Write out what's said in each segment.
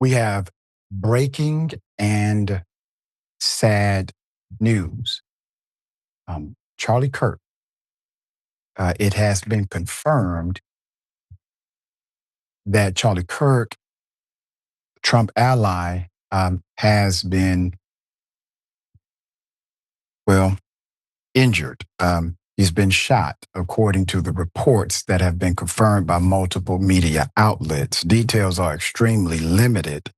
We have breaking and sad news. Charlie Kirk, it has been confirmed that Charlie Kirk, Trump ally, has been, well, injured. He's been shot, according to the reports that have been confirmed by multiple media outlets. Details are extremely limited.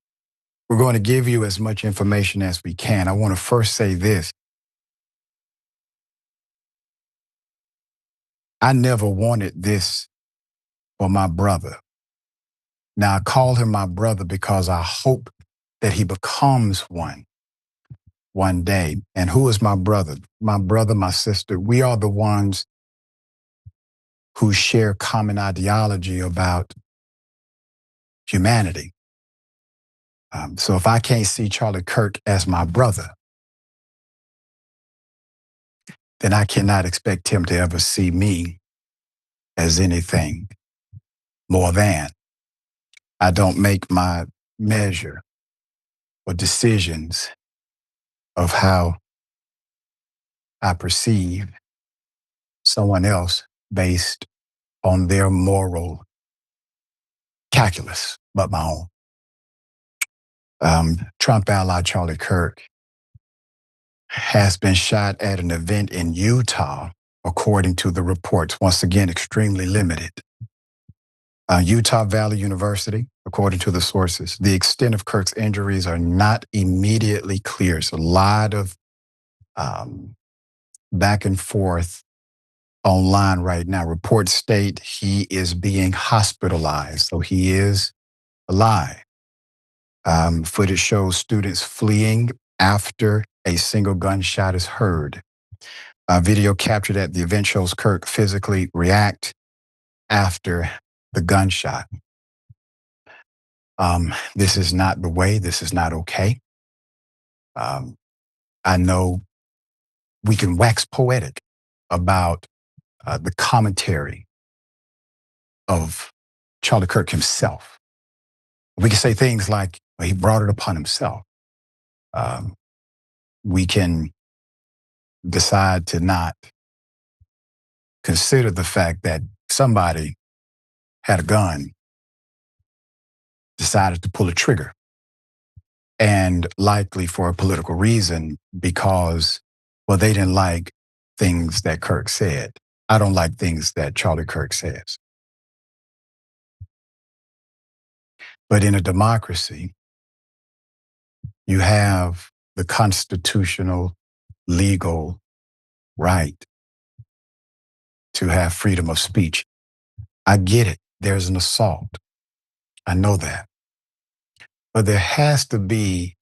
We're going to give you as much information as we can. I want to first say this. I never wanted this for my brother. Now, I call him my brother because I hope that he becomes one day. And who is my brother? My brother, my sister. We are the ones who share common ideology about humanity. So if I can't see Charlie Kirk as my brother, then I cannot expect him to ever see me as anything more than. I don't make my measure or decisions of how I perceive someone else based on their moral calculus, but my own. Trump ally Charlie Kirk has been shot at an event in Utah, according to the reports, once again, extremely limited. Utah Valley University, according to the sources. The extent of Kirk's injuries are not immediately clear. It's a lot of back and forth online right now. Reports state he is being hospitalized, so he is alive. Footage shows students fleeing after a single gunshot is heard. Video captured at the event shows Kirk physically react after the gunshot. This is not the way. This is not okay. I know we can wax poetic about the commentary of Charlie Kirk himself. We can say things like, well, he brought it upon himself. We can decide to not consider the fact that somebody had a gun, decided to pull a trigger, and likely for a political reason because, well, they didn't like things that Kirk said. I don't like things that Charlie Kirk says. But in a democracy, you have the constitutional, legal right to have freedom of speech. I get it. There's an assault. I know that. But there has to be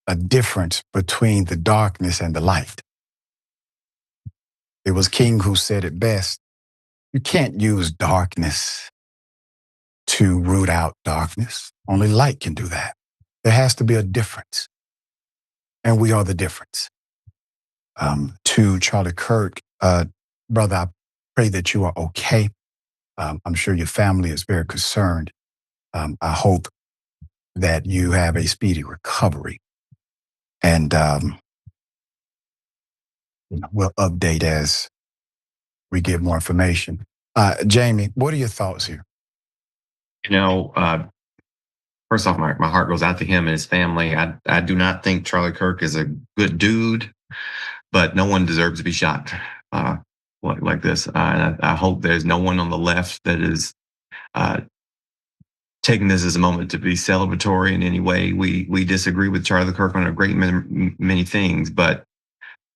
a difference between the darkness and the light. It was King who said it best. You can't use darkness to root out darkness. Only light can do that. There has to be a difference. And we are the difference. To Charlie Kirk, brother, I pray that you are okay. I'm sure your family is very concerned. I hope that you have a speedy recovery. And we'll update as we get more information. Jamie, what are your thoughts here? First off, my heart goes out to him and his family. I do not think Charlie Kirk is a good dude, but no one deserves to be shot like this. I hope there's no one on the left that is taking this as a moment to be celebratory in any way. We disagree with Charlie Kirk on a great many things, but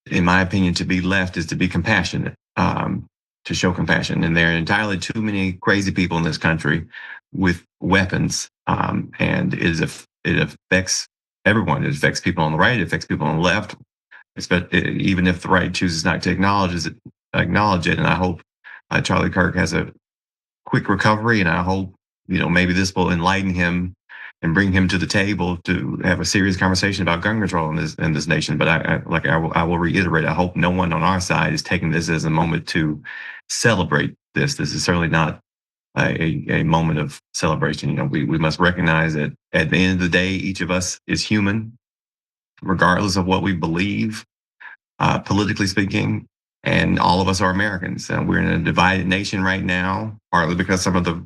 in my opinion, to be left is to be compassionate, to show compassion. And there are entirely too many crazy people in this country with weapons, and it affects everyone. It affects people on the right. It affects people on the left, even if the right chooses not to acknowledge it. And I hope Charlie Kirk has a quick recovery, and I hope maybe this will enlighten him and bring him to the table to have a serious conversation about gun control in this nation. But I will reiterate, I hope no one on our side is taking this as a moment to celebrate this. This is certainly not a moment of celebration. You know, we must recognize that at the end of the day, each of us is human, regardless of what we believe, politically speaking. And all of us are Americans. We're in a divided nation right now, partly because some of the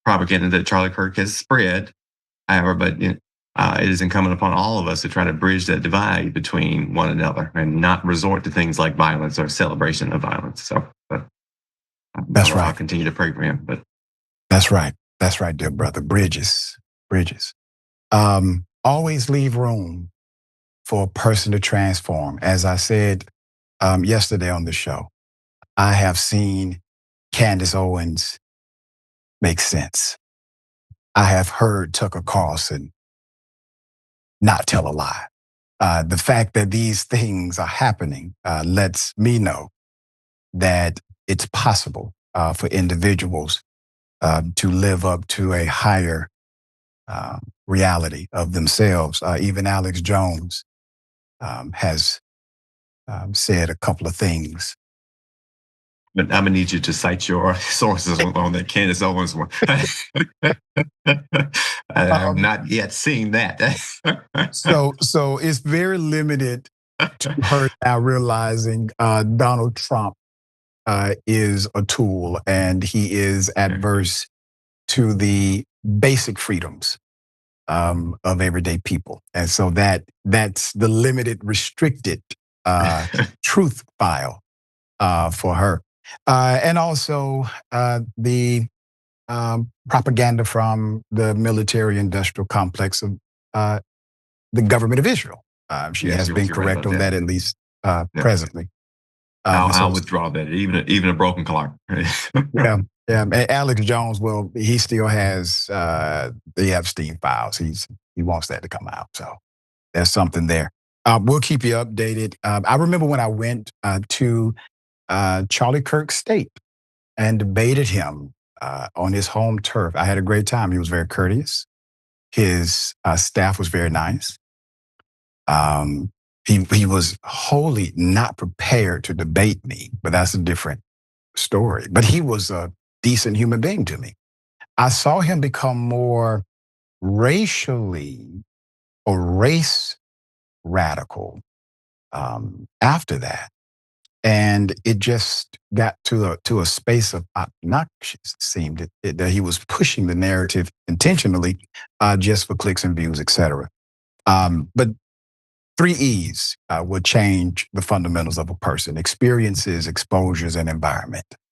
propaganda that Charlie Kirk has spread. However, but it is incumbent upon all of us to try to bridge that divide between one another and not resort to things like violence or celebration of violence. So, but That's right. I'll continue to pray for him. But That's right. That's right, dear brother. Bridges, bridges. Always leave room for a person to transform. As I said yesterday on the show, I have seen Candace Owens make sense. I have heard Tucker Carlson not tell a lie. The fact that these things are happening lets me know that it's possible for individuals to live up to a higher reality of themselves. Even Alex Jones has said a couple of things. I'm gonna need you to cite your sources on that Candace Owens one. I have not yet seen that. So it's very limited to her now realizing Donald Trump is a tool and he is adverse to the basic freedoms of everyday people. And so that's the limited, restricted truth file for her. And also the propaganda from the military-industrial complex of the government of Israel. She has been correct on that, at least presently. I'll withdraw that, even a broken clock. Yeah. And Alex Jones, well, he still has the Epstein files. He wants that to come out. So there's something there. We'll keep you updated. I remember when I went to Charlie Kirk's state and debated him on his home turf. I had a great time. He was very courteous. His staff was very nice. He was wholly not prepared to debate me, but that's a different story. But he was a decent human being to me. I saw him become more racially or race radical after that. And it just got to a space of obnoxious, seemed it that he was pushing the narrative intentionally just for clicks and views, et cetera. But 3 E's will change the fundamentals of a person: experiences, exposures, and environment.